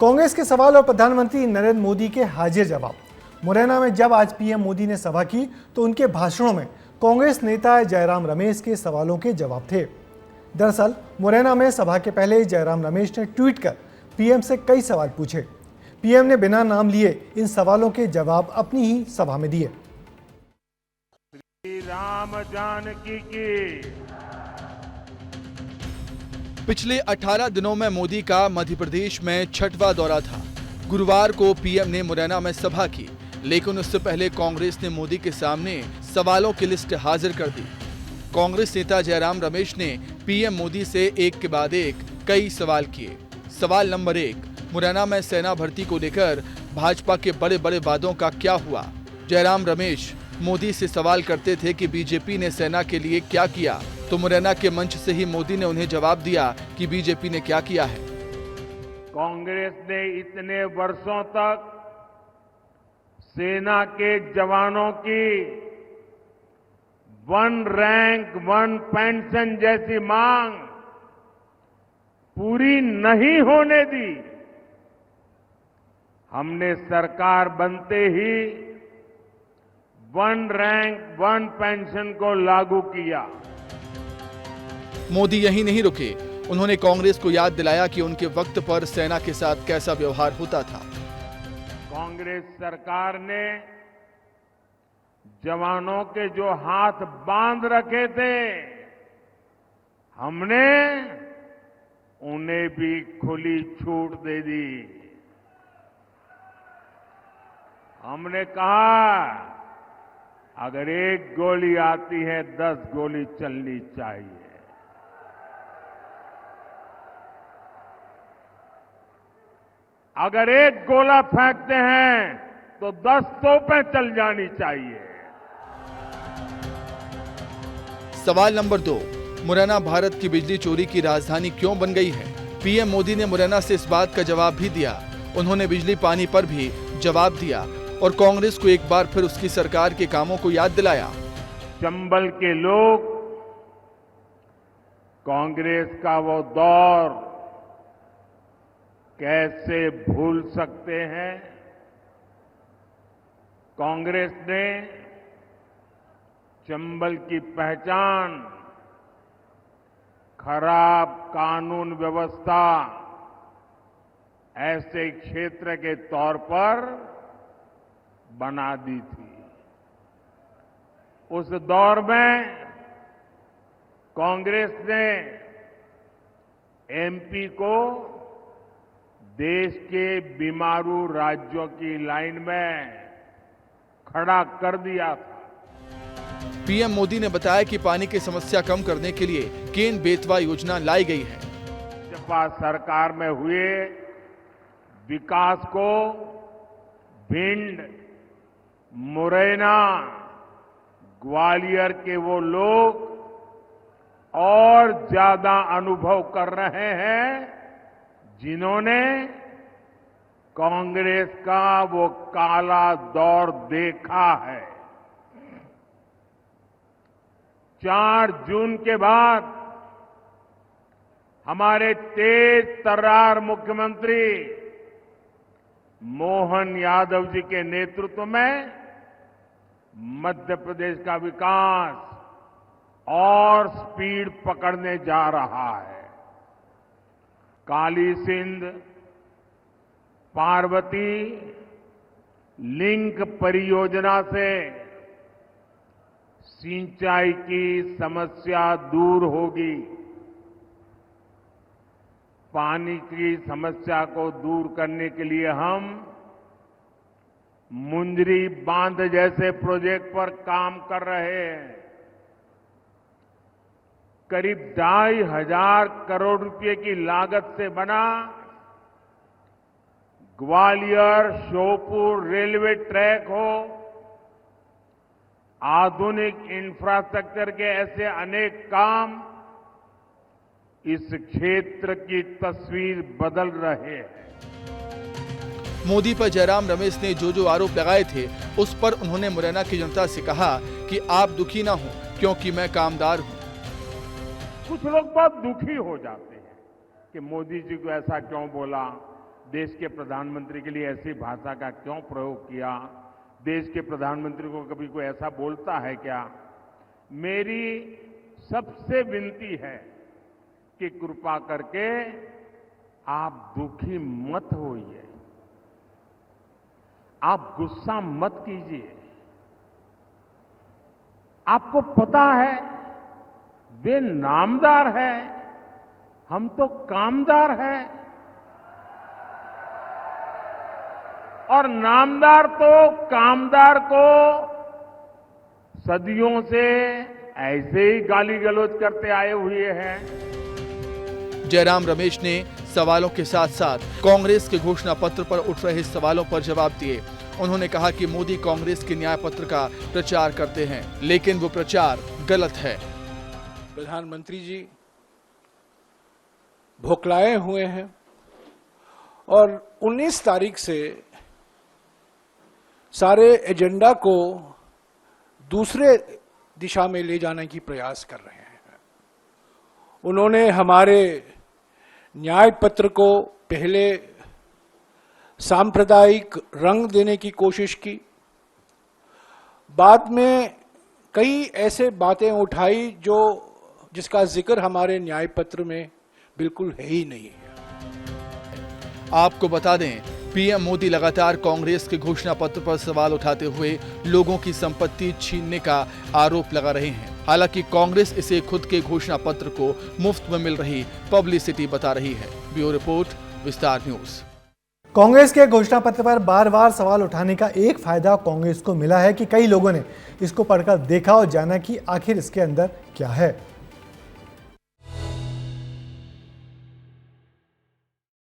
कांग्रेस के सवाल और प्रधानमंत्री नरेंद्र मोदी के हाजिर जवाब। मुरैना में जब आज पीएम मोदी ने सभा की तो उनके भाषणों में कांग्रेस नेता जयराम रमेश के सवालों के जवाब थे। दरअसल मुरैना में सभा के पहले जयराम रमेश ने ट्वीट कर पीएम से कई सवाल पूछे। पीएम ने बिना नाम लिए इन सवालों के जवाब अपनी ही सभा में दिए। श्री राम जानकी की। पिछले 18 दिनों में मोदी का मध्य प्रदेश में 6वां दौरा था। गुरुवार को पीएम ने मुरैना में सभा की, लेकिन उससे पहले कांग्रेस ने मोदी के सामने सवालों की लिस्ट हाजिर कर दी। कांग्रेस नेता जयराम रमेश ने पीएम मोदी से एक के बाद एक कई सवाल किए। सवाल नंबर 1, मुरैना में सेना भर्ती को लेकर भाजपा के बड़े बड़े वादों का क्या हुआ। जयराम रमेश मोदी से सवाल करते थे कि बीजेपी ने सेना के लिए क्या किया, तो मुरैना के मंच से ही मोदी ने उन्हें जवाब दिया कि बीजेपी ने क्या किया है। कांग्रेस ने इतने वर्षों तक सेना के जवानों की 1 रैंक 1 पेंशन जैसी मांग पूरी नहीं होने दी। हमने सरकार बनते ही 1 रैंक 1 पेंशन को लागू किया। मोदी यहीं नहीं रुके, उन्होंने कांग्रेस को याद दिलाया कि उनके वक्त पर सेना के साथ कैसा व्यवहार होता था। कांग्रेस सरकार ने जवानों के जो हाथ बांध रखे थे, हमने उन्हें भी खुली छूट दे दी। हमने कहा अगर एक गोली आती है 10 गोली चलनी चाहिए। अगर एक गोला फेंकते हैं तो 10 तोपें चल जानी चाहिए। सवाल नंबर 2, मुरैना भारत की बिजली चोरी की राजधानी क्यों बन गई है। पीएम मोदी ने मुरैना से इस बात का जवाब भी दिया। उन्होंने बिजली पानी पर भी जवाब दिया और कांग्रेस को एक बार फिर उसकी सरकार के कामों को याद दिलाया। चंबल के लोग कांग्रेस का वो दौर कैसे भूल सकते हैं। कांग्रेस ने चंबल की पहचान खराब कानून व्यवस्था ऐसे क्षेत्र के तौर पर बना दी थी। उस दौर में कांग्रेस ने एमपी को देश के बीमारू राज्यों की लाइन में खड़ा कर दिया था। पीएम मोदी ने बताया कि पानी की समस्या कम करने के लिए केन बेतवा योजना लाई गई है। भाजपा सरकार में हुए विकास को भिंड, मुरैना, ग्वालियर के वो लोग और ज्यादा अनुभव कर रहे हैं जिन्होंने कांग्रेस का वो काला दौर देखा है। 4 जून के बाद हमारे तेज तर्रार मुख्यमंत्री मोहन यादव जी के नेतृत्व में मध्य प्रदेश का विकास और स्पीड पकड़ने जा रहा है। काली सिंध, पार्वती लिंक परियोजना से सिंचाई की समस्या दूर होगी। पानी की समस्या को दूर करने के लिए हम मुंजरी बांध जैसे प्रोजेक्ट पर काम कर रहे हैं। करीब 2,500 करोड़ रुपए की लागत से बना ग्वालियर श्योपुर रेलवे ट्रैक हो, आधुनिक इंफ्रास्ट्रक्चर के ऐसे अनेक काम इस क्षेत्र की तस्वीर बदल रहे हैं। मोदी पर जयराम रमेश ने जो आरोप लगाए थे, उस पर उन्होंने मुरैना की जनता से कहा कि आप दुखी ना हो क्योंकि मैं कामदार हूं। कुछ लोग बहुत दुखी हो जाते हैं कि मोदी जी को ऐसा क्यों बोला, देश के प्रधानमंत्री के लिए ऐसी भाषा का क्यों प्रयोग किया? देश के प्रधानमंत्री को कभी कोई ऐसा बोलता है क्या? मेरी सबसे विनती है कि कृपा करके आप दुखी मत होइए, आप गुस्सा मत कीजिए। आपको पता है वे नामदार है, हम तो कामदार हैं। और नामदार तो कामदार को सदियों से ऐसे ही गाली गलौज करते आए हुए हैं। जयराम रमेश ने सवालों के साथ साथ कांग्रेस के घोषणा पत्र पर उठ रहे सवालों पर जवाब दिए। उन्होंने कहा कि मोदी कांग्रेस के न्याय पत्र का प्रचार करते हैं, लेकिन वो प्रचार गलत है। प्रधानमंत्री जी भोखलाए हुए हैं और 19 तारीख से सारे एजेंडा को दूसरे दिशा में ले जाने की प्रयास कर रहे हैं। उन्होंने हमारे न्याय पत्र को पहले सांप्रदायिक रंग देने की कोशिश की, बाद में कई ऐसे बातें उठाई जिसका जिक्र हमारे न्याय पत्र में बिल्कुल है ही नहीं है। आपको बता दें, पीएम मोदी लगातार कांग्रेस के घोषणा पत्र पर सवाल उठाते हुए लोगों की संपत्ति छीनने का आरोप लगा रहे हैं। हालांकि कांग्रेस इसे खुद के घोषणा पत्र को मुफ्त में मिल रही पब्लिसिटी बता रही है। ब्यूरो रिपोर्ट, विस्तार न्यूज। कांग्रेस के घोषणा पत्र पर बार बार सवाल उठाने का एक फायदा कांग्रेस को मिला है कि कई लोगों ने इसको पढ़कर देखा और जाना कि आखिर इसके अंदर क्या है।